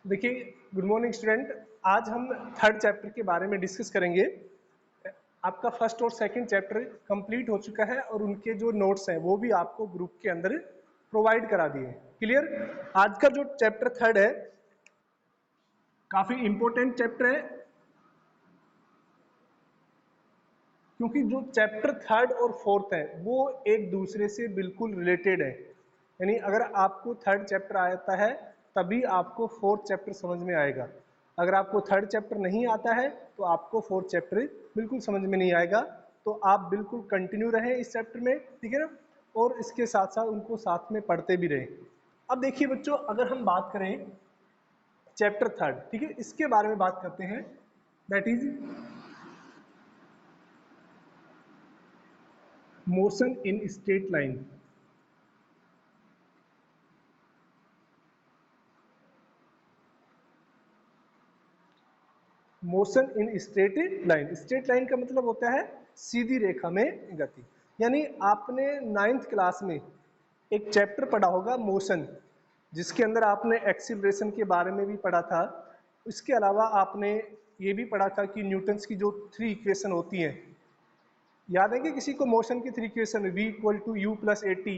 देखिए, good morning student. आज हम थर्ड चैप्टर के बारे में डिस्कस करेंगे। आपका फर्स्ट और सेकंड चैप्टर कंप्लीट हो चुका है और उनके जो नोट्स हैं वो भी आपको ग्रुप के अंदर प्रोवाइड करा दिए। क्लियर? आज का जो चैप्टर थर्ड है काफी इंपॉर्टेंट चैप्टर है, क्योंकि जो चैप्टर थर्ड और फोर्थ है वो एक दूसरे से बिल्कुल रिलेटेड है। यानी अगर आपको थर्ड चैप्टर आता है तभी आपको फोर्थ चैप्टर समझ में आएगा। अगर आपको थर्ड चैप्टर नहीं आता है तो आपको फोर्थ चैप्टर बिल्कुल समझ में नहीं आएगा। तो आप बिल्कुल कंटिन्यू रहें इस चैप्टर में, ठीक है ना, और इसके साथ साथ उनको साथ में पढ़ते भी रहें। अब देखिए बच्चों, अगर हम बात करें चैप्टर थर्ड, ठीक है, इसके बारे में बात करते हैं, that is motion in straight line. Motion in straight line. Straight line का मतलब होता है सीधी रेखा में गति। यानी आपने नाइन्थ क्लास में एक चैप्टर पढ़ा होगा मोशन, जिसके अंदर आपने एक्सीलरेशन के बारे में भी पढ़ा था। इसके अलावा आपने ये भी पढ़ा था कि न्यूटन्स की जो 3 इक्वेशन होती हैं, याद है कि किसी को मोशन की 3 equation, v equal to u plus a t,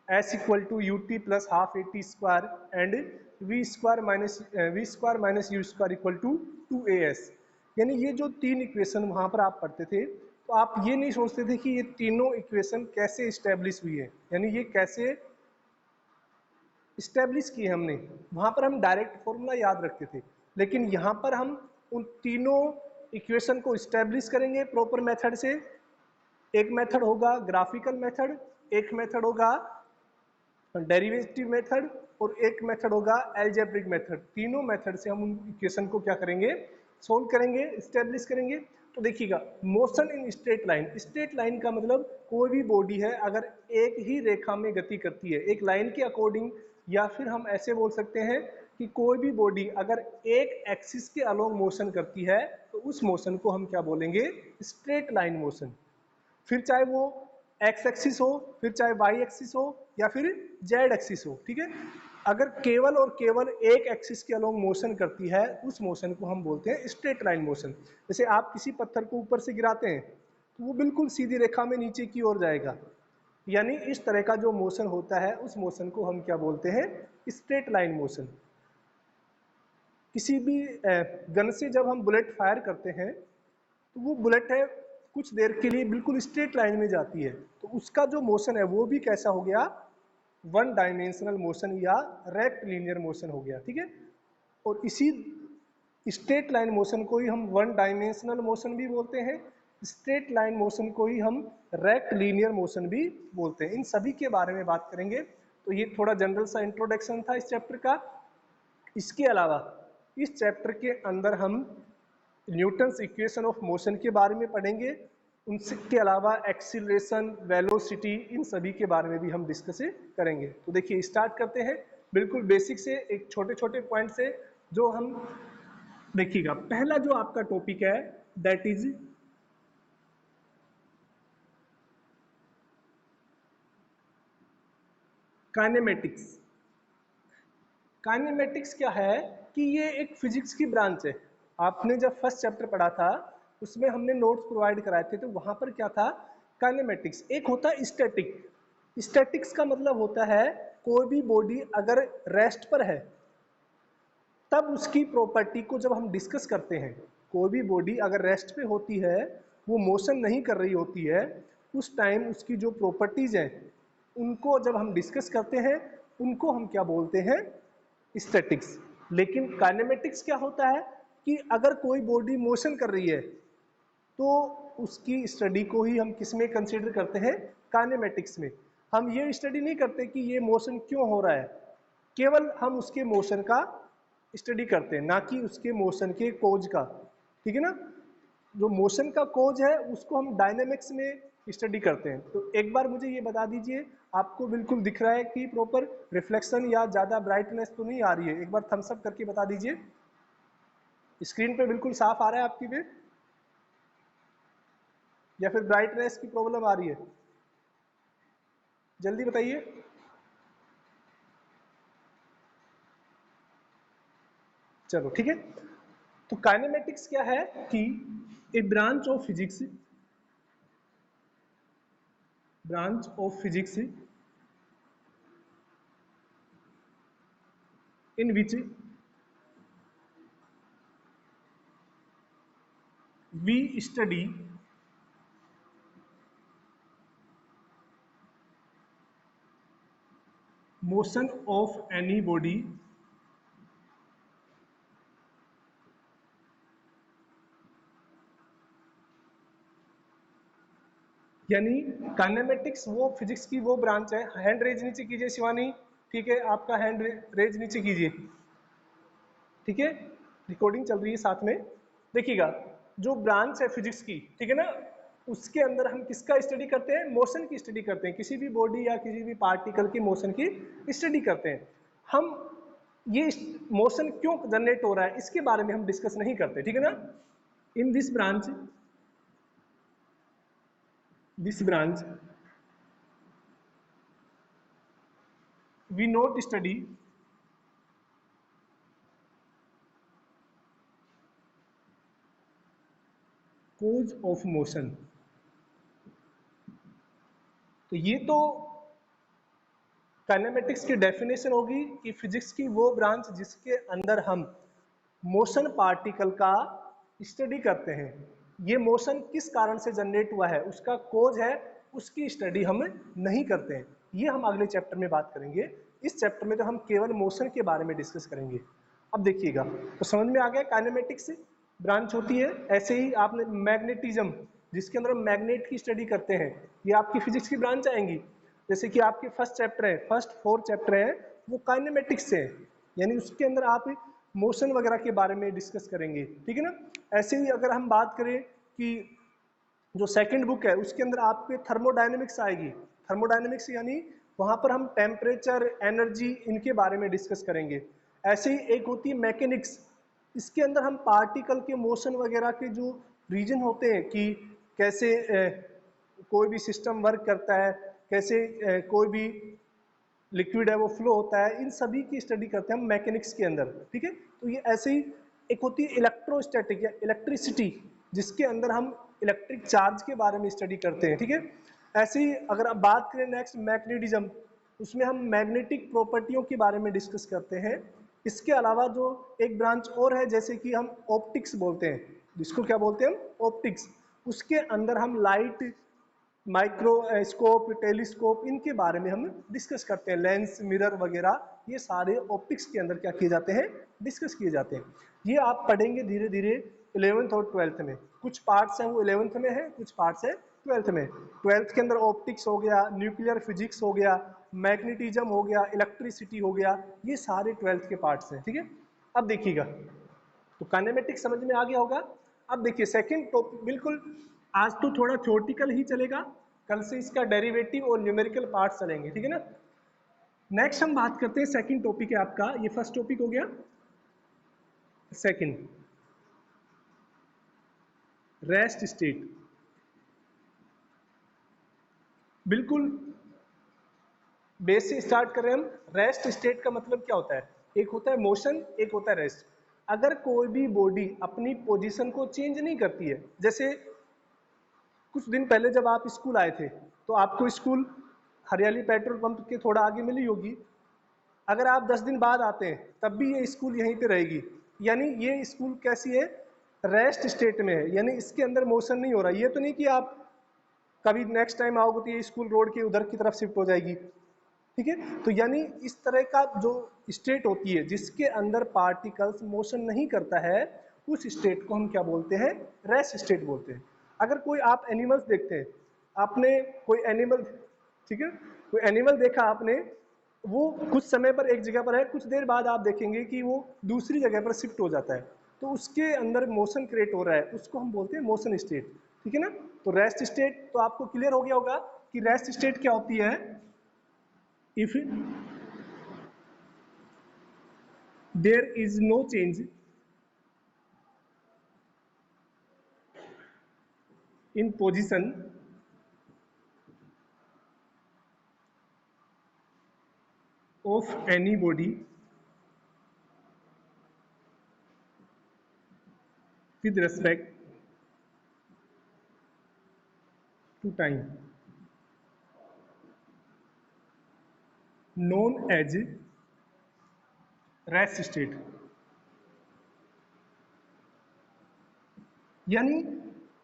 s equal to u t plus half a t square and v square minus u square equal to 2as। यानी ये जो 3 इक्वेशन वहां पर आप पढ़ते थे, तो आप ये नहीं सोचते थे कि ये तीनों इक्वेशन कैसे इस्टेब्लिश हुई है, यानी ये कैसे इस्टेब्लिश की हमने। वहां पर हम डायरेक्ट फॉर्मूला याद रखते थे, लेकिन यहाँ पर हम उन तीनों इक्वेशन को इस्टेब्लिश करेंगे प्रॉपर मेथड से। एक मेथड होगा ग्राफिकल मेथड, एक मेथड होगा डेरिवेटिव मेथड और एक मेथड होगा एल्जेब्रिक मेथड। तीनों मेथड से हम उन इक्वेशन को क्या करेंगे, सोल्व करेंगे, स्टेब्लिश करेंगे। तो देखिएगा, motion in straight line, straight line का मतलब कोई भी बॉडी है अगर एक ही रेखा में गति करती है एक लाइन के अकॉर्डिंग, या फिर हम ऐसे बोल सकते हैं कि कोई भी बॉडी अगर एक एक्सिस के अलोंग मोशन करती है तो उस मोशन को हम क्या बोलेंगे, स्ट्रेट लाइन मोशन। फिर चाहे वो एक्स एक्सिस हो, फिर चाहे वाई एक्सिस हो, या फिर जेड एक्सिस हो, ठीक है। अगर केवल और केवल एक एक्सिस के अलोंग मोशन करती है उस मोशन को हम बोलते हैं स्ट्रेट लाइन मोशन। जैसे आप किसी पत्थर को ऊपर से गिराते हैं तो वो बिल्कुल सीधी रेखा में नीचे की ओर जाएगा। यानी इस तरह का जो मोशन होता है उस मोशन को हम क्या बोलते हैं, स्ट्रेट लाइन मोशन। किसी भी गन से जब हम बुलेट फायर करते हैं तो वो बुलेट है कुछ देर के लिए बिल्कुल स्ट्रेट लाइन में जाती है, तो उसका जो मोशन है वो भी कैसा हो गया, वन डायमेंशनल मोशन या रेक्ट लीनियर मोशन हो गया, ठीक है। और इसी स्ट्रेट लाइन मोशन को ही हम वन डायमेंशनल मोशन भी बोलते हैं, स्ट्रेट लाइन मोशन को ही हम रेक्ट लीनियर मोशन भी बोलते हैं। इन सभी के बारे में बात करेंगे। तो ये थोड़ा जनरल सा इंट्रोडक्शन था इस चैप्टर का। इसके अलावा इस चैप्टर के अंदर हम न्यूटन्स इक्वेशन ऑफ मोशन के बारे में पढ़ेंगे। उनके अलावा एक्सीलरेशन, वेलोसिटी, इन सभी के बारे में भी हम डिस्कस करेंगे। तो देखिए, स्टार्ट करते हैं बिल्कुल बेसिक से, एक छोटे छोटे पॉइंट से जो हम देखिएगा। पहला जो आपका टॉपिक है दैट इज काइनेमेटिक्स। काइनेमेटिक्स क्या है कि ये एक फिजिक्स की ब्रांच है। आपने जब फर्स्ट चैप्टर पढ़ा था उसमें हमने नोट्स प्रोवाइड कराए थे, तो वहां पर क्या था, काइनेमेटिक्स। एक होता है स्टैटिक। स्टैटिक्स का मतलब होता है कोई भी बॉडी अगर रेस्ट पर है तब उसकी प्रॉपर्टी को जब हम डिस्कस करते हैं। कोई भी बॉडी अगर रेस्ट पे होती है, वो मोशन नहीं कर रही होती है, उस टाइम उसकी जो प्रॉपर्टीज हैं उनको जब हम डिस्कस करते हैं उनको हम क्या बोलते हैं, स्टैटिक्स। लेकिन काइनेमेटिक्स क्या होता है कि अगर कोई बॉडी मोशन कर रही है तो उसकी स्टडी को ही हम किस में कंसीडर करते हैं, काइनेमेटिक्स में। हम ये स्टडी नहीं करते कि ये मोशन क्यों हो रहा है, केवल हम उसके मोशन का स्टडी करते हैं, ना कि उसके मोशन के कोज का, ठीक है ना। जो मोशन का कोज है उसको हम डायनेमिक्स में स्टडी करते हैं। तो एक बार मुझे ये बता दीजिए, आपको बिल्कुल दिख रहा है कि प्रॉपर रिफ्लेक्शन या ज़्यादा ब्राइटनेस तो नहीं आ रही है? एक बार थम्स अप करके बता दीजिए। स्क्रीन पे बिल्कुल साफ आ रहा है आपकी पे, या फिर ब्राइटनेस की प्रॉब्लम आ रही है? जल्दी बताइए। चलो ठीक है। तो काइनेमेटिक्स क्या है कि a branch of physics in which we study motion of any body यानी काइनेमेटिक्स वो फिजिक्स की वो ब्रांच है। हैंड रेज नीचे कीजिए शिवानी, ठीक है, आपका हैंड रेज नीचे कीजिए, ठीक है, रिकॉर्डिंग चल रही है साथ में। देखिएगा, जो ब्रांच है फिजिक्स की, ठीक है ना, उसके अंदर हम किसका स्टडी करते हैं? मोशन की स्टडी करते हैं, किसी भी बॉडी या किसी भी पार्टिकल की मोशन की स्टडी करते हैं हम। ये मोशन क्यों जनरेट हो रहा है इसके बारे में हम डिस्कस नहीं करते, ठीक है ना। In this branch we not study cause of motion. तो ये तो काइनेमेटिक्स की डेफिनेशन होगी कि फिजिक्स की वो ब्रांच जिसके अंदर हम मोशन पार्टिकल का स्टडी करते हैं। ये मोशन किस कारण से जनरेट हुआ है, उसका कोज है, उसकी स्टडी हम नहीं करते हैं। ये हम अगले चैप्टर में बात करेंगे। इस चैप्टर में तो हम केवल मोशन के बारे में डिस्कस करेंगे। अब देखिएगा, तो समझ में आ गया काइनेमेटिक्स ब्रांच होती है। ऐसे ही आपने मैग्नेटिज्म, जिसके अंदर हम मैग्नेट की स्टडी करते हैं, ये आपकी फिजिक्स की ब्रांच आएंगी। जैसे कि आपके फर्स्ट चैप्टर है, फर्स्ट 4 चैप्टर है, वो काइनेमेटिक्स से है, यानी उसके अंदर आप मोशन वगैरह के बारे में डिस्कस करेंगे, ठीक है ना। ऐसे ही अगर हम बात करें कि जो सेकंड बुक है उसके अंदर आपके थर्मोडायनेमिक्स आएगी। थर्मोडायनेमिक्स यानी वहां पर हम टेम्परेचर, एनर्जी, इनके बारे में डिस्कस करेंगे। ऐसे ही एक होती है मैकेनिक्स, इसके अंदर हम पार्टिकल के मोशन वगैरह के जो रीजन होते हैं कि कैसे कोई भी सिस्टम वर्क करता है, कैसे कोई भी लिक्विड है वो फ्लो होता है, इन सभी की स्टडी करते हैं हम मैकेनिक्स के अंदर, ठीक है। तो ये ऐसे ही एक होती है इलेक्ट्रोस्टैटिक या इलेक्ट्रिसिटी, जिसके अंदर हम इलेक्ट्रिक चार्ज के बारे में स्टडी करते हैं, ठीक है। ऐसे ही अगर आप बात करें नेक्स्ट मैग्नेटिज्म, उसमें हम मैग्नेटिक प्रॉपर्टियों के बारे में डिस्कस करते हैं। इसके अलावा जो एक ब्रांच और है, जैसे कि हम ऑप्टिक्स बोलते हैं, जिसको क्या बोलते हैं हम? ऑप्टिक्स। उसके अंदर हम लाइट, माइक्रोस्कोप, टेलीस्कोप, इनके बारे में हम डिस्कस करते हैं। लेंस, मिरर वगैरह, ये सारे ऑप्टिक्स के अंदर क्या किए जाते हैं? डिस्कस किए जाते हैं। ये आप पढ़ेंगे धीरे धीरे 11th और 12th में। कुछ पार्ट्स हैं वो 11th में है, कुछ पार्ट्स है 12th में। 12th के अंदर ऑप्टिक्स हो गया, न्यूक्लियर फिजिक्स हो गया, मैग्नेटिज्म हो गया, इलेक्ट्रिसिटी हो गया, ये सारे 12th के पार्ट्स हैं, ठीक है। अब देखिएगा, तो काइनेमेटिक्स समझ में आ गया होगा। अब देखिए सेकंड टॉपिक, बिल्कुल आज तो थोड़ा थ्योरेटिकल ही चलेगा, कल से इसका डेरिवेटिव और न्यूमेरिकल पार्ट चलेंगे, ठीक है ना। नेक्स्ट हम बात करते हैं, सेकंड टॉपिक है आपका, ये फर्स्ट टॉपिक हो गया, सेकंड रेस्ट स्टेट। बिल्कुल बेस से स्टार्ट कर रहे हैं हम। रेस्ट स्टेट का मतलब क्या होता है? एक होता है मोशन, एक होता है रेस्ट। अगर कोई भी बॉडी अपनी पोजीशन को चेंज नहीं करती है, जैसे कुछ दिन पहले जब आप स्कूल आए थे, तो आपको स्कूल हरियाली पेट्रोल पंप के थोड़ा आगे मिली होगी। अगर आप 10 दिन बाद आते हैं तब भी ये स्कूल यहीं पे रहेगी, यानी ये स्कूल कैसी है? रेस्ट स्टेट में है, यानी इसके अंदर मोशन नहीं हो रहा। ये तो नहीं कि आप कभी नेक्स्ट टाइम आओगे तो ये स्कूल रोड के उधर की तरफ शिफ्ट हो जाएगी, ठीक है। तो यानी इस तरह का जो स्टेट होती है जिसके अंदर पार्टिकल्स मोशन नहीं करता है, उस स्टेट को हम क्या बोलते हैं? रेस्ट स्टेट बोलते हैं। अगर कोई आप एनिमल्स देखते हैं, आपने कोई एनिमल, ठीक है, कोई एनिमल देखा आपने, वो कुछ समय पर एक जगह पर है, कुछ देर बाद आप देखेंगे कि वो दूसरी जगह पर शिफ्ट हो जाता है, तो उसके अंदर मोशन क्रिएट हो रहा है, उसको हम बोलते हैं मोशन स्टेट, ठीक है ना। तो रेस्ट स्टेट तो आपको क्लियर हो गया होगा कि रेस्ट स्टेट क्या होती है। if there is no change in position of any body with respect to time known as rest state. यानी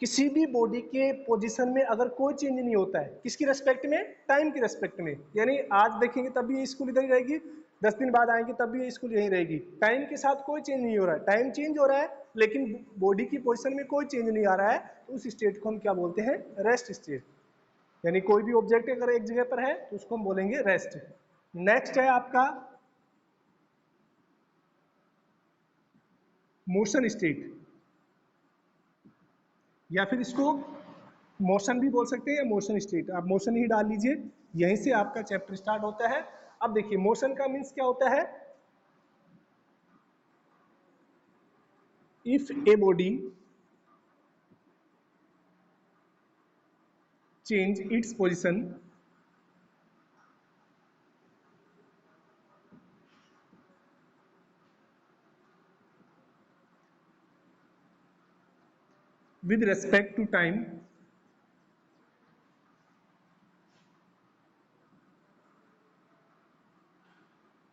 किसी भी बॉडी के पोजीशन में अगर कोई चेंज नहीं होता है, किसकी रेस्पेक्ट में? टाइम की रेस्पेक्ट में। यानी आज देखेंगे तब भी ये स्कूल इधर ही रहेगी, 10 दिन बाद आएंगे तब भी ये स्कूल यहीं रहेगी। टाइम के साथ कोई चेंज नहीं हो रहा है, टाइम चेंज हो रहा है लेकिन बॉडी की पोजीशन में कोई चेंज नहीं आ रहा है, तो उस स्टेट को हम क्या बोलते हैं? Rest state. यानी कोई भी ऑब्जेक्ट अगर एक जगह पर है तो उसको हम बोलेंगे रेस्ट। नेक्स्ट है आपका मोशन स्टेट, या फिर इसको मोशन भी बोल सकते हैं या मोशन स्टेट। आप मोशन ही डाल लीजिए, यहीं से आपका चैप्टर स्टार्ट होता है। अब देखिए मोशन का मीन्स क्या होता है? If a body change its position with respect to time,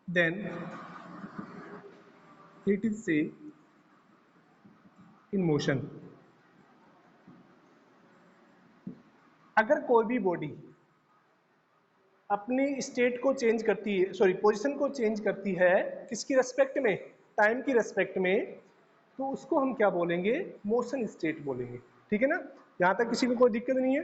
then it is say in motion। अगर कोई भी बॉडी अपनी स्टेट को चेंज करती है, सॉरी पोजीशन को चेंज करती है, किसकी रेस्पेक्ट में? टाइम की रेस्पेक्ट में, तो उसको हम क्या बोलेंगे? मोशन स्टेट बोलेंगे। ठीक है ना? यहाँ तक किसी को कोई दिक्कत नहीं है?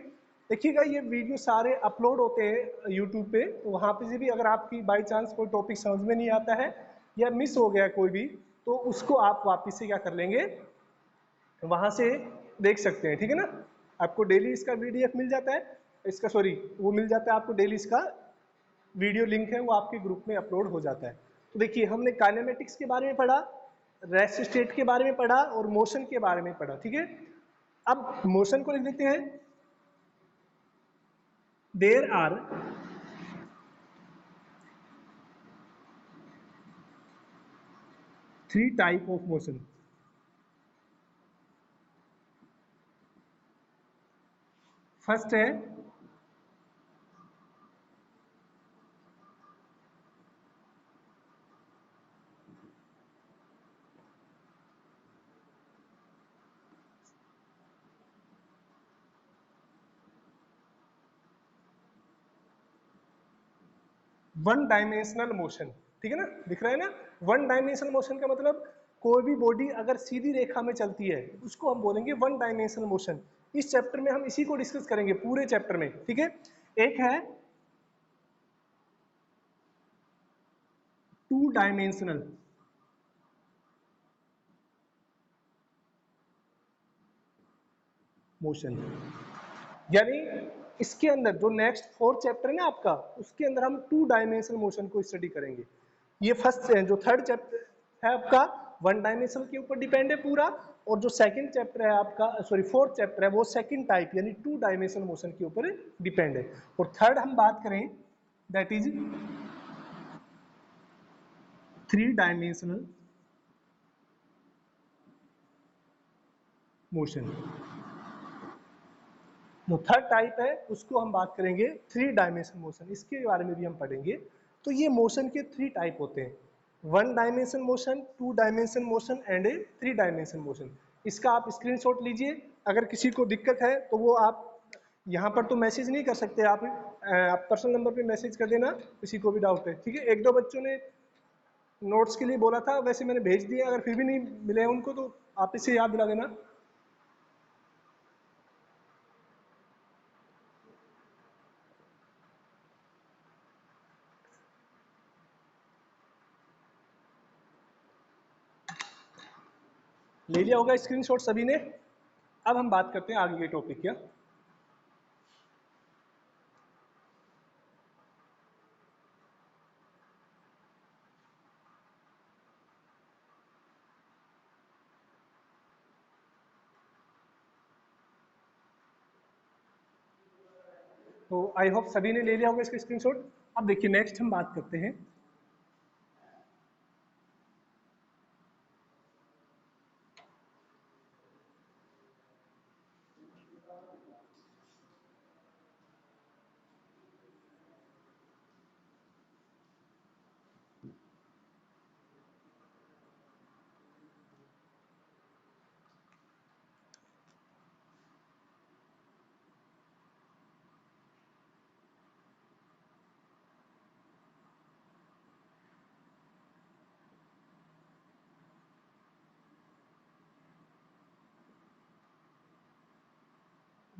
देखिएगा ये वीडियो सारे अपलोड होते हैं यूट्यूब पे, तो वहाँ पे से भी अगर आपकी बाई चांस कोई टॉपिक समझ में नहीं आता है या मिस हो गया कोई भी, तो उसको आप वापस से क्या कर लेंगे? वहाँ से देख सकते हैं। ठीक है ना? आपको डेली इसका वीडीएफ मिल जाता है, इसका सॉरी वो मिल जाता है आपको डेली, इसका वीडियो लिंक है वो आपके ग्रुप में अपलोड हो जाता है। तो देखिए हमने काइनेमेटिक्स के बारे में पढ़ा, रेस्ट स्टेट के बारे में पढ़ा और मोशन के बारे में पढ़ा। ठीक है, अब मोशन को लिख देते हैं। There are three type of motion. First है वन डायमेंशनल मोशन। ठीक है ना? दिख रहा है ना? वन डायमेंशनल मोशन का मतलब कोई भी बॉडी अगर सीधी रेखा में चलती है उसको हम बोलेंगे वन डायमेंशनल मोशन। इस चैप्टर में हम इसी को डिस्कस करेंगे पूरे चैप्टर में। ठीक है, एक है टू डायमेंशनल मोशन, यानी इसके अंदर जो नेक्स्ट फोर्थ चैप्टर है ना आपका, उसके अंदर हम टू डायमेंशनल मोशन को स्टडी करेंगे। ये फर्स्ट जो थर्ड चैप्टर है आपका वन डायमेंशनल के ऊपर डिपेंड है पूरा, और जो सेकंड चैप्टर है आपका, सॉरी फोर्थ चैप्टर है, वो सेकंड टाइप यानी टू डायमेंशनल मोशन के ऊपर डिपेंड है। और थर्ड हम बात करें that is three dimensional motion. जो थर्ड टाइप है उसको हम बात करेंगे थ्री डायमेंशन मोशन, इसके बारे में भी हम पढ़ेंगे। तो ये मोशन के थ्री टाइप होते हैं, one dimension motion, two dimension motion and a three dimension motion. इसका आप स्क्रीनशॉट लीजिए, अगर किसी को दिक्कत है तो वो आप यहाँ पर तो मैसेज नहीं कर सकते, आप पर्सनल नंबर पे मैसेज कर देना किसी को भी डाउट है। ठीक है, एक दो बच्चों ने नोट्स के लिए बोला था, वैसे मैंने भेज दिया, अगर फिर भी नहीं मिले उनको तो आप इसे याद दिला देना। ले लिया होगा स्क्रीनशॉट सभी ने। अब हम बात करते हैं आगे के टॉपिक क्या। तो आई होप सभी ने ले लिया होगा इसका स्क्रीनशॉट। अब देखिए नेक्स्ट हम बात करते हैं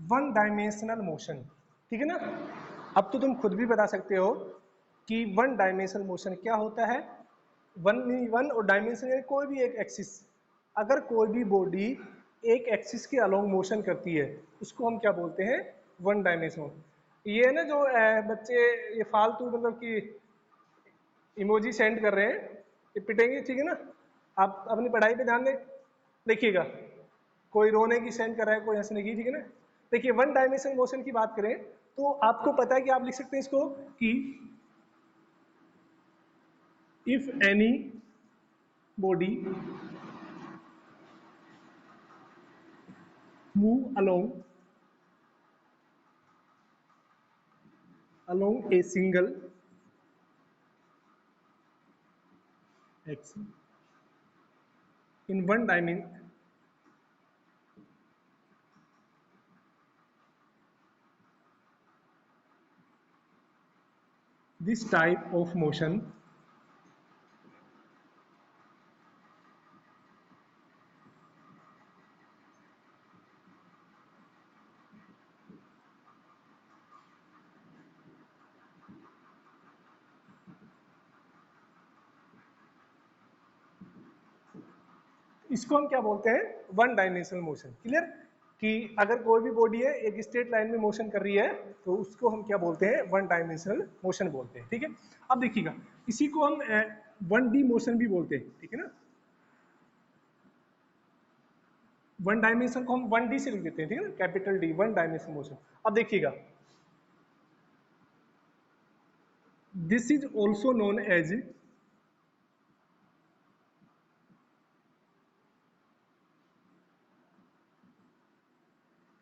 वन डायमेंशनल मोशन, ठीक है ना। अब तो तुम खुद भी बता सकते हो कि वन डायमेंशनल मोशन क्या होता है। वन वन और डायमेंशन यानी कोई भी एक एक्सिस, अगर कोई भी बॉडी एक एक्सिस के अलोंग मोशन करती है उसको हम क्या बोलते हैं, वन डायमेंशनल। ये है ना जो बच्चे ये फालतू मतलब कि इमोजी सेंड कर रहे हैं, ये पिटेंगे, ठीक है ना। आप अपनी पढ़ाई पे ध्यान दें। देखिएगा, कोई रोने की सेंड कर रहा है, कोई हंसने की, ठीक है ना। देखिए वन डायमेंशन मोशन की बात करें तो आपको पता है कि आप लिख सकते हैं इसको कि if anybody move along a single axis in one dimension, this type of motion इसको हम क्या बोलते हैं, वन डायमेंशनल मोशन। क्लियर कि अगर कोई भी बॉडी है एक स्ट्रेट लाइन में मोशन कर रही है तो उसको हम क्या बोलते हैं, वन डायमेंशनल मोशन बोलते हैं, ठीक है। अब देखिएगा, इसी को हम वन डी मोशन भी बोलते हैं, ठीक है ना। वन डायमेंशन को हम वन डी से लिख देते हैं, ठीक है ना, capital D, one dimensional motion. अब देखिएगा, this is also known as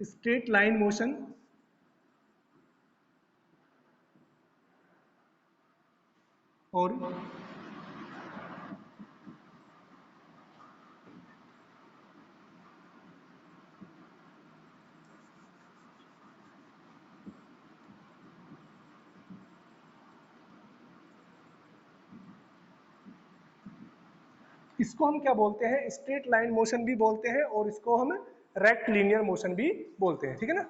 straight line motion और इसको हम क्या बोलते हैं, स्ट्रेट लाइन मोशन भी बोलते हैं और इसको हम रेक्ट लीनियर मोशन भी बोलते हैं, ठीक है ना।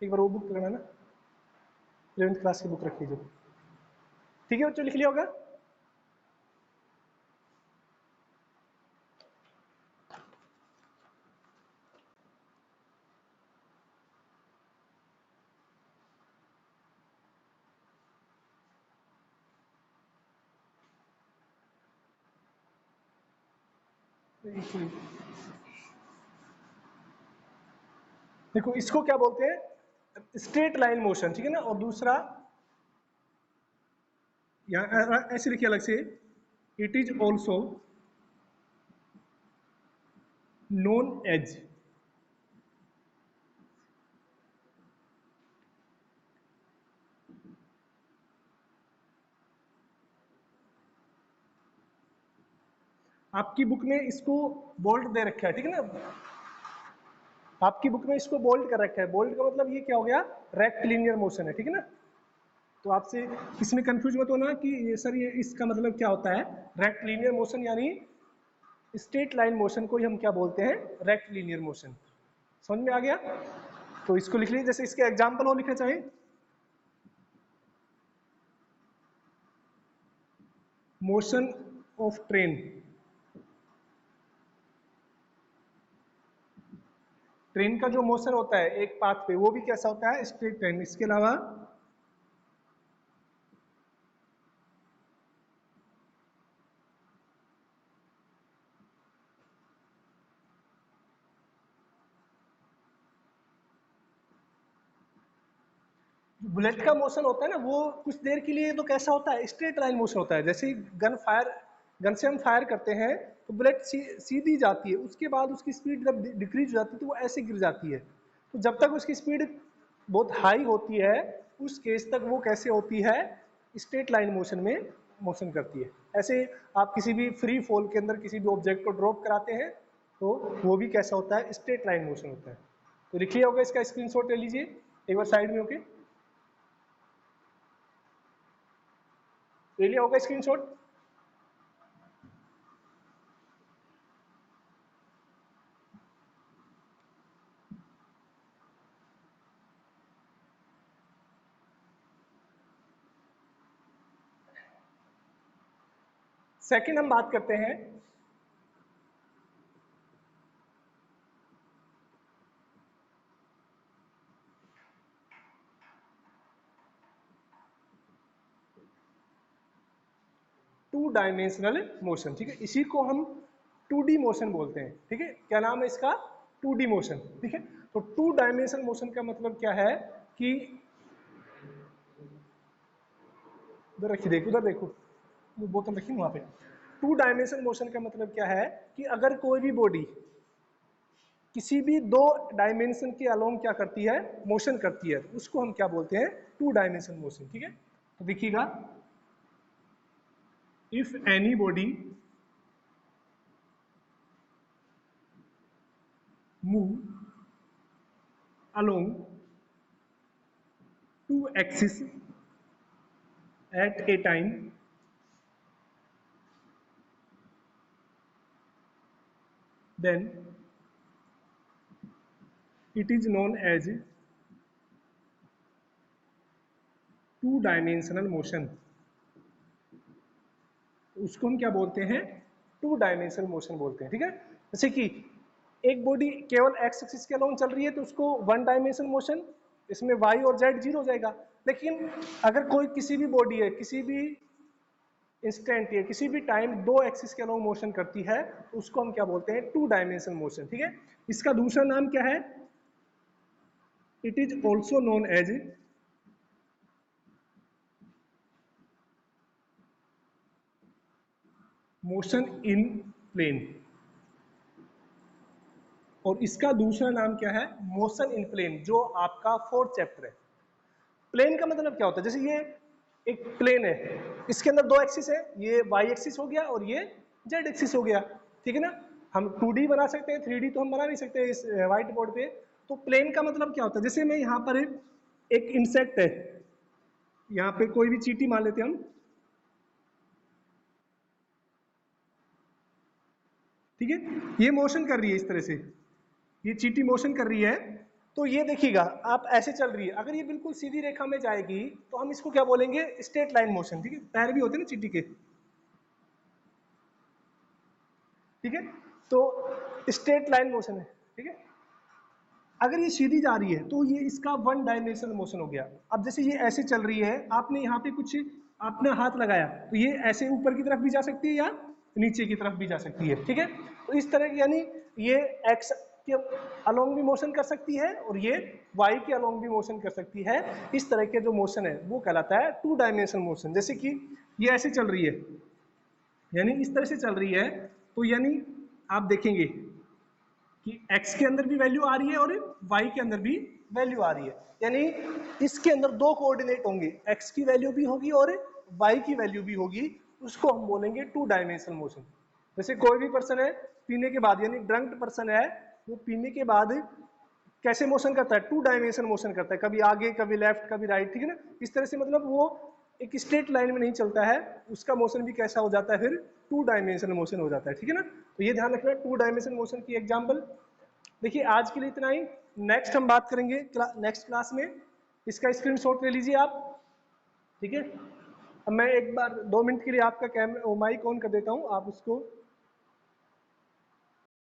एक बार वो बुक पकड़ना ना, 11th क्लास की बुक रख लीजिए, ठीक है बच्चों, लिख लिया होगा। देखो इसको क्या बोलते हैं, स्ट्रेट लाइन मोशन, ठीक है ना। और दूसरा यहाँ ऐसे लिखिए अलग से, it is also known as आपकी बुक में इसको बोल्ड दे रखा है, ठीक है ना। आपकी बुक में इसको बोल्ड कर रखा है, बोल्ड का मतलब ये क्या हो गया, रेक्ट लीनियर मोशन है, ठीक है ना। तो आपसे इसमें कंफ्यूज मत होना कि ये सर ये इसका मतलब क्या होता है, रेक्ट लीनियर मोशन यानी स्ट्रेट लाइन मोशन को ही हम क्या बोलते हैं, रेक्ट लीनियर मोशन। समझ में आ गया। तो इसको लिख लीजिए, जैसे इसके एग्जाम्पल हो लिखना चाहिए, मोशन ऑफ ट्रेन, ट्रेन का जो मोशन होता है एक पाथ पे वो भी कैसा होता है, स्ट्रेट लाइन। इसके अलावा बुलेट का मोशन होता है ना वो कुछ देर के लिए तो कैसा होता है, स्ट्रेट लाइन मोशन होता है। जैसे ही गन से हम फायर करते हैं तो बुलेट सीधी जाती है, उसके बाद उसकी स्पीड जब डिक्रीज हो जाती है तो वो ऐसे गिर जाती है। तो जब तक उसकी स्पीड बहुत हाई होती है उस केस तक वो कैसे होती है, स्ट्रेट लाइन मोशन में मोशन करती है। ऐसे आप किसी भी फ्री फॉल के अंदर किसी भी ऑब्जेक्ट को ड्रॉप कराते हैं तो वो भी कैसा होता है, स्ट्रेट लाइन मोशन होता है। तो लिख लिया होगा, इसका स्क्रीनशॉट ले लीजिए एक बार साइड में होके। ले लिया होगा स्क्रीनशॉट। सेकंड हम बात करते हैं टू डायमेंशनल मोशन, ठीक है, इसी को हम 2D मोशन बोलते हैं, ठीक है। क्या नाम है इसका? 2D मोशन, ठीक है। तो टू डायमेंशनल मोशन का मतलब क्या है कि उधर रखी, देखो उधर देखो, वो बोतल रखी वहां पे। टू डायमेंशनल मोशन का मतलब क्या है कि अगर कोई भी बॉडी किसी भी दो डायमेंशन के अलोंग क्या करती है, मोशन करती है, उसको हम क्या बोलते हैं? टू डायमेंशनल मोशन, ठीक है। तो देखिएगा, if anybody move along two axis at a time, then it is known as two dimensional motion. उसको हम क्या बोलते हैं? टू डायमेंशनल मोशन बोलते हैं, ठीक है। जैसे कि एक बॉडी केवल एक्स एक्सिस के अलोंग चल रही है तो उसको वन डायमेंशनल मोशन, इसमें वाई और जेड जीरो हो जाएगा। लेकिन अगर कोई किसी भी बॉडी है, किसी भी इंस्टेंट या किसी भी टाइम दो एक्सिस के अलोंग मोशन करती है तो उसको हम क्या बोलते हैं? टू डायमेंशनल मोशन, ठीक है। इसका दूसरा नाम क्या है? It is also known as motion in plane, और इसका दूसरा नाम क्या है? मोशन इन प्लेन, जो आपका फोर्थ चैप्टर है। प्लेन का मतलब क्या होता है? जैसे ये एक प्लेन है, इसके अंदर दो एक्सिस है, ये वाई एक्सिस हो गया और ये जेड एक्सिस हो गया, ठीक है ना। हम 2D बना सकते हैं, 3D तो हम बना नहीं सकते इस व्हाइट बोर्ड पे। तो प्लेन का मतलब क्या होता है? जैसे मैं यहाँ पर एक इंसेक्ट है, यहाँ पे कोई भी चींटी मान लेते हैं हम, ठीक है, ये मोशन कर रही है इस तरह से, ये चींटी मोशन कर रही है। तो ये देखिएगा, आप ऐसे चल रही है, अगर ये बिल्कुल सीधी रेखा में जाएगी तो हम इसको क्या बोलेंगे? स्ट्रेट लाइन मोशन, ठीक है। पैर भी होते हैं ना चींटी के, ठीक है। तो स्ट्रेट लाइन मोशन है, ठीक है। अगर ये सीधी जा रही है तो ये इसका वन डायमेंशनल मोशन हो गया। अब जैसे ये ऐसे चल रही है, आपने यहाँ पे कुछ अपना हाथ लगाया तो ये ऐसे ऊपर की तरफ भी जा सकती है या नीचे की तरफ भी जा सकती है, ठीक है। तो इस तरह की, यानी ये एक्स के अलोंग भी मोशन कर सकती है और ये वाई के अलोंग भी मोशन कर सकती है। इस तरह के जो मोशन है वो कहलाता है टू डायमेंशनल मोशन। जैसे कि ये ऐसे चल रही है, यानी इस तरह से चल रही है, तो यानी आप देखेंगे कि x के अंदर भी वैल्यू आ रही है और y के अंदर भी वैल्यू आ रही है, यानी इसके अंदर दो कोऑर्डिनेट होंगे, x की वैल्यू भी होगी और y की वैल्यू भी होगी, उसको हम बोलेंगे टू डायमेंशनल मोशन। जैसे कोई भी पर्सन है पीने के बाद, यानी ड्रंक्ड पर्सन है, वो पीने के बाद कैसे मोशन करता है? टू डायमेंशन मोशन करता है, कभी आगे कभी लेफ्ट कभी राइट, ठीक है ना। इस तरह से मतलब वो एक स्ट्रेट लाइन में नहीं चलता है, उसका मोशन भी कैसा हो जाता है? फिर टू डायमेंशनल मोशन हो जाता है, ठीक है ना। तो ये ध्यान रखना, टू डायमेंशनल मोशन की एग्जांपल। देखिए आज के लिए इतना ही, नेक्स्ट हम बात करेंगे नेक्स्ट क्लास में। इसका स्क्रीनशॉट ले लीजिए आप, ठीक है। अब मैं एक बार 2 मिनट के लिए आपका कैमरा माइक ऑन कर देता हूँ, आप उसको